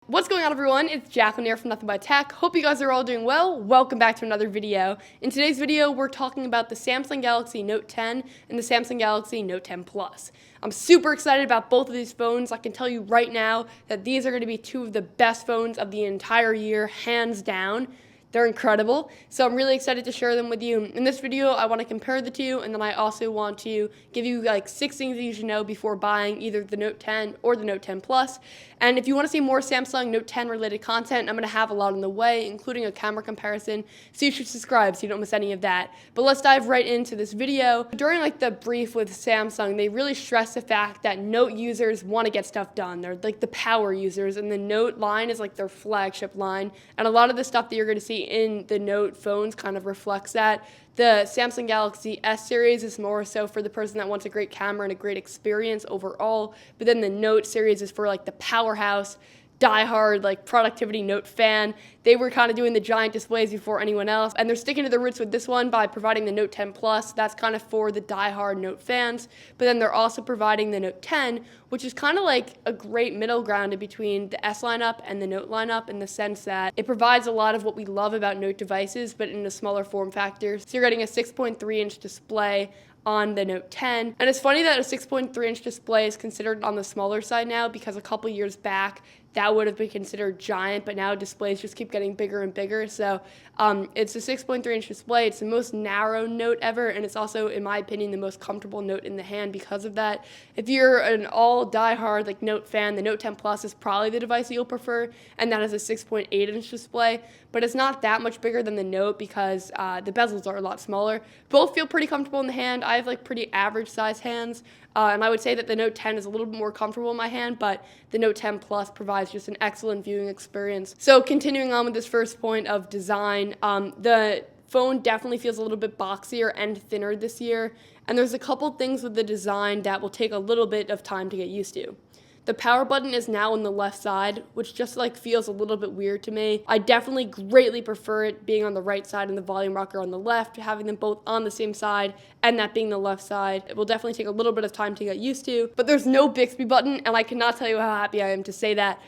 What's going on, everyone? It's Jacqueline here from Nothing But Tech. Hope you guys are all doing well. Welcome back to another video. In today's video, we're talking about the Samsung Galaxy Note 10 and the Samsung Galaxy Note 10 Plus. I'm super excited about both of these phones. I can tell you right now that these are going to be two of the best phones of the entire year, hands down. They're incredible, so I'm really excited to share them with you. In this video, I want to compare the two, and then I also want to give you like 6 things that you should know before buying either the Note 10 or the Note 10 Plus. And if you want to see more Samsung Note 10 related content, I'm going to have a lot on the way, including a camera comparison, so you should subscribe so you don't miss any of that. But let's dive right into this video. During like the brief with Samsung, they really stress the fact that Note users want to get stuff done. They're like the power users, and the Note line is like their flagship line, and a lot of the stuff that you're going to see in the Note phones kind of reflects that. The Samsung Galaxy S series is more so for the person that wants a great camera and a great experience overall, but then the Note series is for like the powerhouse, diehard, like productivity Note fan. They were kind of doing the giant displays before anyone else, and they're sticking to their roots with this one by providing the Note 10 Plus. That's kind of for the diehard Note fans, but then they're also providing the Note 10, which is kind of like a great middle ground in between the S lineup and the Note lineup, in the sense that it provides a lot of what we love about Note devices, but in a smaller form factor. So you're getting a 6.3-inch display on the Note 10. And it's funny that a 6.3-inch display is considered on the smaller side now, because a couple years back that would have been considered giant, but now displays just keep getting bigger and bigger. So it's a 6.3-inch display. It's the most narrow Note ever, and it's also, in my opinion, the most comfortable Note in the hand because of that. If you're an all diehard like Note fan, the Note 10 Plus is probably the device that you'll prefer, and that is a 6.8-inch display, but it's not that much bigger than the Note because the bezels are a lot smaller. Both feel pretty comfortable in the hand. I have like pretty average size hands, and I would say that the Note 10 is a little bit more comfortable in my hand, but the Note 10 Plus provides just an excellent viewing experience. So continuing on with this first point of design, the phone definitely feels a little bit boxier and thinner this year, and there's a couple things with the design that will take a little bit of time to get used to. The power button is now on the left side, which just like feels a little bit weird to me. I definitely greatly prefer it being on the right side and the volume rocker on the left, having them both on the same side and that being the left side. It will definitely take a little bit of time to get used to, but there's no Bixby button, and I cannot tell you how happy I am to say that.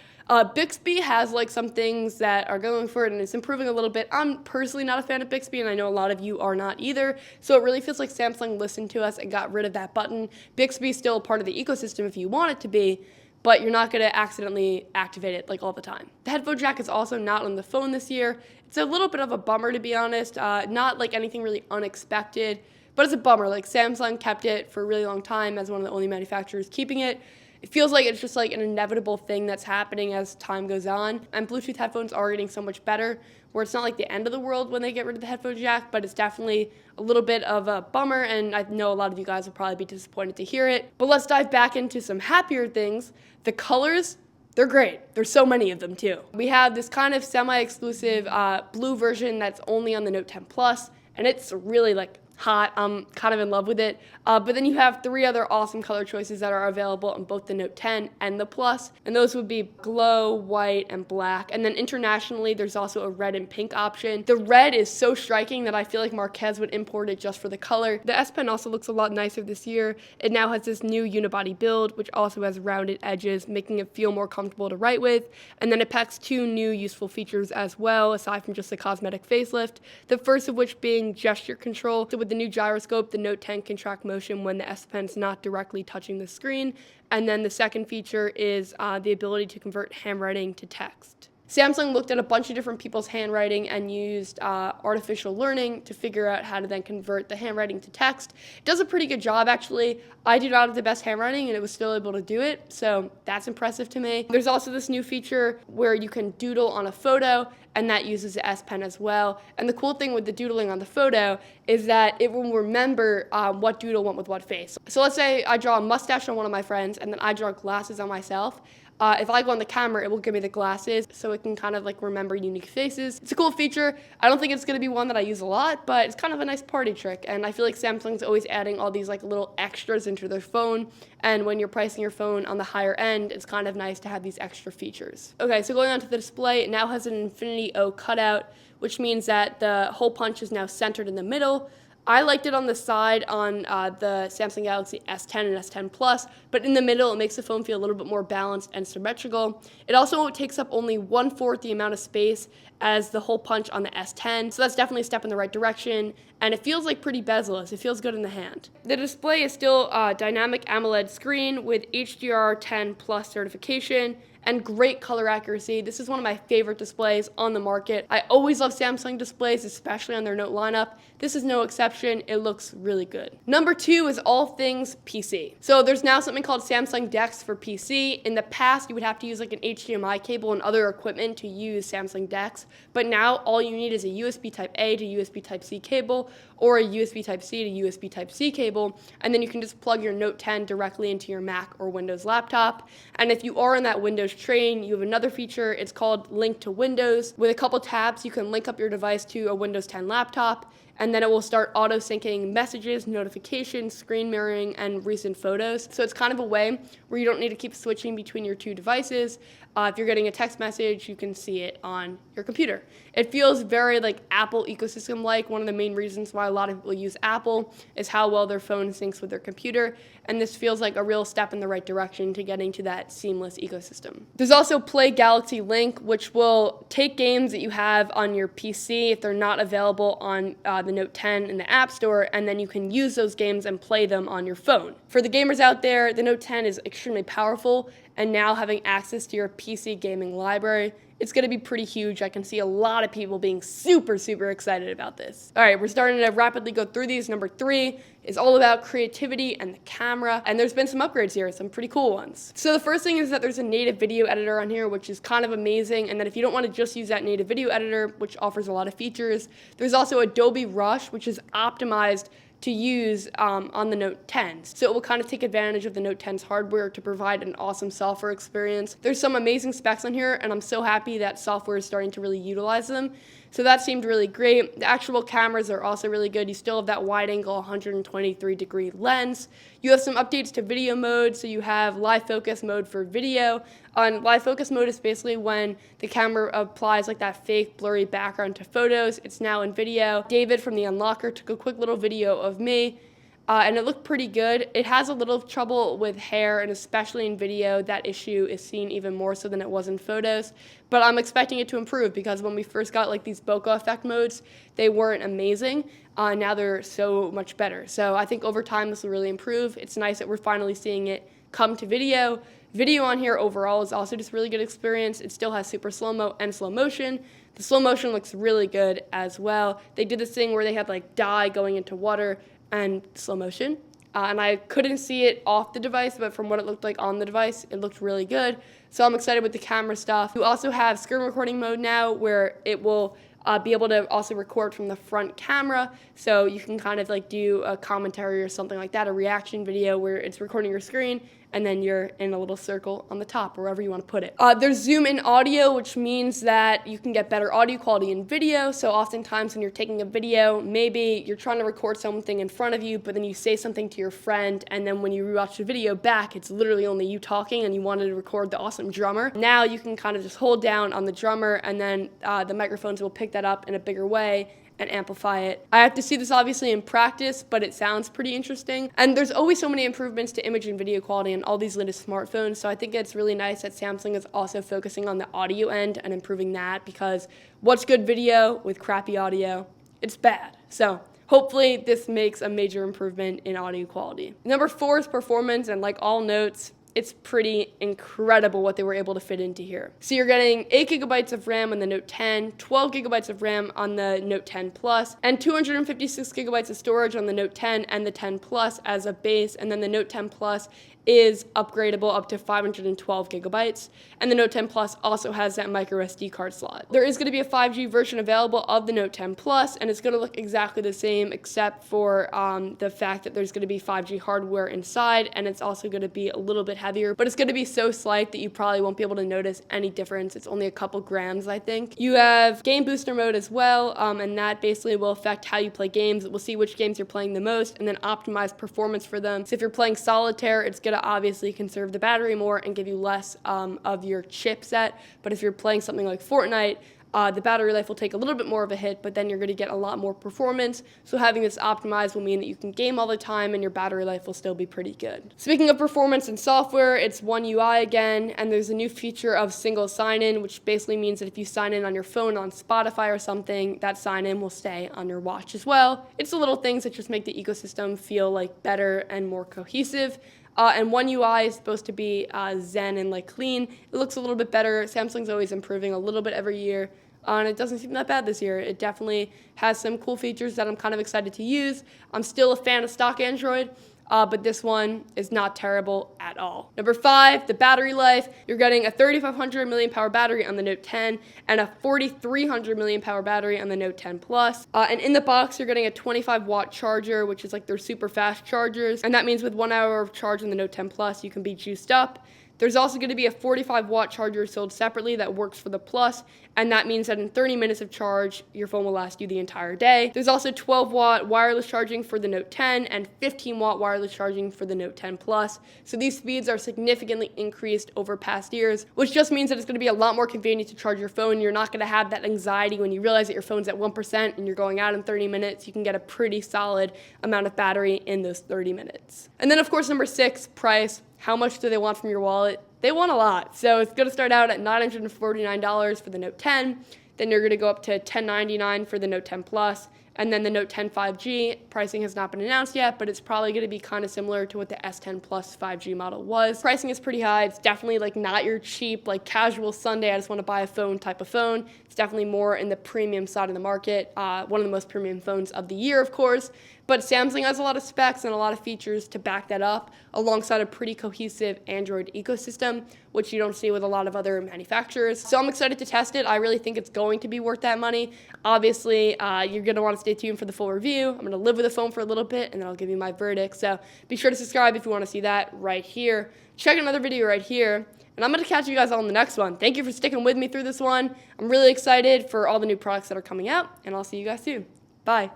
Bixby has like some things that are going for it, and it's improving a little bit. I'm personally not a fan of Bixby, and I know a lot of you are not either, so it really feels like Samsung listened to us and got rid of that button. Bixby is still a part of the ecosystem if you want it to be, but you're not going to accidentally activate it like all the time. The headphone jack is also not on the phone this year. It's a little bit of a bummer, to be honest. Not like anything really unexpected, but it's a bummer. Like Samsung kept it for a really long time as one of the only manufacturers keeping it. It feels like it's just like an inevitable thing that's happening as time goes on. And Bluetooth headphones are getting so much better, where it's not like the end of the world when they get rid of the headphone jack, but it's definitely a little bit of a bummer, and I know a lot of you guys will probably be disappointed to hear it. But let's dive back into some happier things. The colors, they're great. There's so many of them too. We have this kind of semi-exclusive blue version that's only on the Note 10 Plus, and it's really like hot. I'm kind of in love with it. But then you have 3 other awesome color choices that are available on both the Note 10 and the Plus, and those would be glow, white, and black. And then internationally, there's also a red and pink option. The red is so striking that I feel like Marques would import it just for the color. The S Pen also looks a lot nicer this year. It now has this new unibody build, which also has rounded edges, making it feel more comfortable to write with. And then it packs 2 new useful features as well, aside from just the cosmetic facelift. The first of which being gesture control. So with the new gyroscope, the Note 10 can track motion when the S Pen's not directly touching the screen. And then the second feature is the ability to convert handwriting to text. Samsung looked at a bunch of different people's handwriting and used artificial learning to figure out how to then convert the handwriting to text. It does a pretty good job, actually. I do not have the best handwriting, and it was still able to do it, so that's impressive to me. There's also this new feature where you can doodle on a photo, and that uses the S Pen as well. And the cool thing with the doodling on the photo is that it will remember what doodle went with what face. So let's say I draw a mustache on one of my friends, and then I draw glasses on myself. If I go on the camera, it will give me the glasses, so it can kind of like remember unique faces. It's a cool feature. I don't think it's going to be one that I use a lot, but it's kind of a nice party trick, and I feel like Samsung's always adding all these like little extras into their phone, and when you're pricing your phone on the higher end, it's kind of nice to have these extra features. Okay, so going on to the display, it now has an Infinity O cutout, which means that the hole punch is now centered in the middle. I liked it on the side on the Samsung Galaxy S10 and S10 Plus, but in the middle, it makes the phone feel a little bit more balanced and symmetrical. It also takes up only 1/4 the amount of space as the hole punch on the S10, so that's definitely a step in the right direction, and it feels like pretty bezel-less. It feels good in the hand. The display is still a dynamic AMOLED screen with HDR10 Plus certification and great color accuracy. This is one of my favorite displays on the market. I always love Samsung displays, especially on their Note lineup. This is no exception. It looks really good. Number 2 is all things PC. So there's now something called Samsung DeX for PC. In the past, you would have to use like an HDMI cable and other equipment to use Samsung DeX, but now all you need is a USB Type-A to USB Type-C cable or a USB Type-C to USB Type-C cable, and then you can just plug your Note 10 directly into your Mac or Windows laptop. And if you are in that Windows train, you have another feature. It's called Link to Windows. With a couple taps, you can link up your device to a Windows 10 laptop, and then it will start auto-syncing messages, notifications, screen mirroring, and recent photos. So it's kind of a way where you don't need to keep switching between your two devices. If you're getting a text message, you can see it on your computer. It feels very like Apple ecosystem-like. One of the main reasons why a lot of people use Apple is how well their phone syncs with their computer, and this feels like a real step in the right direction to getting to that seamless ecosystem. There's also Play Galaxy Link, which will take games that you have on your PC if they're not available on the Note 10 in the App Store, and then you can use those games and play them on your phone. For the gamers out there, the Note 10 is extremely powerful, and now having access to your PC gaming library, it's going to be pretty huge. I can see a lot of people being super, super excited about this. All right, we're starting to rapidly go through these. Number 3 is all about creativity and the camera, and there's been some upgrades here, some pretty cool ones. So the first thing is that there's a native video editor on here, which is kind of amazing, and then if you don't want to just use that native video editor, which offers a lot of features, there's also Adobe Rush, which is optimized to use on the Note 10s. So it will kind of take advantage of the Note 10's hardware to provide an awesome software experience. There's some amazing specs on here, and I'm so happy that software is starting to really utilize them. So that seemed really great. The actual cameras are also really good. You still have that wide-angle 123-degree lens. You have some updates to video mode, so you have live focus mode for video. On live focus mode is basically when the camera applies like that fake blurry background to photos. It's now in video. David from The Unlocker took a quick little video of me, and it looked pretty good. It has a little trouble with hair, and especially in video, that issue is seen even more so than it was in photos. But I'm expecting it to improve because when we first got like these bokeh effect modes, they weren't amazing. Now they're so much better. So I think over time this will really improve. It's nice that we're finally seeing it come to video. Video on here overall is also just a really good experience. It still has super slow-mo and slow motion. The slow motion looks really good as well. They did this thing where they had like dye going into water and slow motion. And I couldn't see it off the device, but from what it looked like on the device, it looked really good. So I'm excited with the camera stuff. You also have screen recording mode now where it will be able to also record from the front camera. So you can kind of like do a commentary or something like that, a reaction video where it's recording your screen and then you're in a little circle on the top, wherever you want to put it. There's zoom in audio, which means that you can get better audio quality in video. So oftentimes when you're taking a video, maybe you're trying to record something in front of you, but then you say something to your friend, and then when you rewatch the video back, it's literally only you talking and you wanted to record the awesome drummer. Now you can kind of just hold down on the drummer, and then the microphones will pick that up in a bigger way and amplify it. I have to see this obviously in practice, but it sounds pretty interesting. And there's always so many improvements to image and video quality on all these latest smartphones, so I think it's really nice that Samsung is also focusing on the audio end and improving that, because what's good video with crappy audio? It's bad. So hopefully this makes a major improvement in audio quality. Number 4 is performance, and like all Notes, it's pretty incredible what they were able to fit into here. So you're getting 8 gigabytes of RAM on the Note 10, 12 gigabytes of RAM on the Note 10 Plus, and 256 gigabytes of storage on the Note 10 and the 10 Plus as a base, and then the Note 10 Plus is upgradable up to 512 gigabytes, and the Note 10 Plus also has that micro SD card slot. There is going to be a 5G version available of the Note 10 Plus, and it's going to look exactly the same except for the fact that there's going to be 5G hardware inside, and it's also going to be a little bit heavier, but it's going to be so slight that you probably won't be able to notice any difference. It's only a couple grams, I think. You have Game Booster mode as well, and that basically will affect how you play games. It will see which games you're playing the most and then optimize performance for them. So if you're playing solitaire, it's going going to obviously conserve the battery more and give you less of your chipset. But if you're playing something like Fortnite, the battery life will take a little bit more of a hit, but then you're going to get a lot more performance. So having this optimized will mean that you can game all the time and your battery life will still be pretty good. Speaking of performance and software, it's One UI again, and there's a new feature of single sign-in, which basically means that if you sign in on your phone on Spotify or something, that sign-in will stay on your watch as well. It's the little things that just make the ecosystem feel like better and more cohesive. And One UI is supposed to be zen and like clean. It looks a little bit better. Samsung's always improving a little bit every year. And it doesn't seem that bad this year. It definitely has some cool features that I'm kind of excited to use. I'm still a fan of stock Android, but this one is not terrible at all. Number 5, the battery life. You're getting a 3500 milliamp hour battery on the Note 10 and a 4300 milliamp hour battery on the Note 10 Plus. And in the box, you're getting a 25 watt charger, which is like their super fast chargers. And that means with 1 hour of charge on the Note 10 Plus, you can be juiced up. There's also going to be a 45 watt charger sold separately that works for the Plus, and that means that in 30 minutes of charge, your phone will last you the entire day. There's also 12 watt wireless charging for the Note 10 and 15 watt wireless charging for the Note 10 Plus. So these speeds are significantly increased over past years, which just means that it's going to be a lot more convenient to charge your phone. You're not going to have that anxiety when you realize that your phone's at 1% and you're going out in 30 minutes. You can get a pretty solid amount of battery in those 30 minutes. And then, of course, number 6, price. How much do they want from your wallet? They want a lot. So it's going to start out at $949 for the Note 10. Then you're going to go up to $1,099 for the Note 10 Plus. And then the Note 10 5G, pricing has not been announced yet, but it's probably going to be kind of similar to what the S10 Plus 5G model was. Pricing is pretty high. It's definitely like not your cheap, like casual Sunday, I just want to buy a phone type of phone. It's definitely more in the premium side of the market. One of the most premium phones of the year, of course. But Samsung has a lot of specs and a lot of features to back that up, alongside a pretty cohesive Android ecosystem, which you don't see with a lot of other manufacturers. So I'm excited to test it. I really think it's going to be worth that money. Obviously, you're going to want to stay tuned for the full review. I'm going to live with the phone for a little bit, and then I'll give you my verdict. So be sure to subscribe if you want to see that right here. Check another video right here. And I'm going to catch you guys all in the next one. Thank you for sticking with me through this one. I'm really excited for all the new products that are coming out, and I'll see you guys soon. Bye.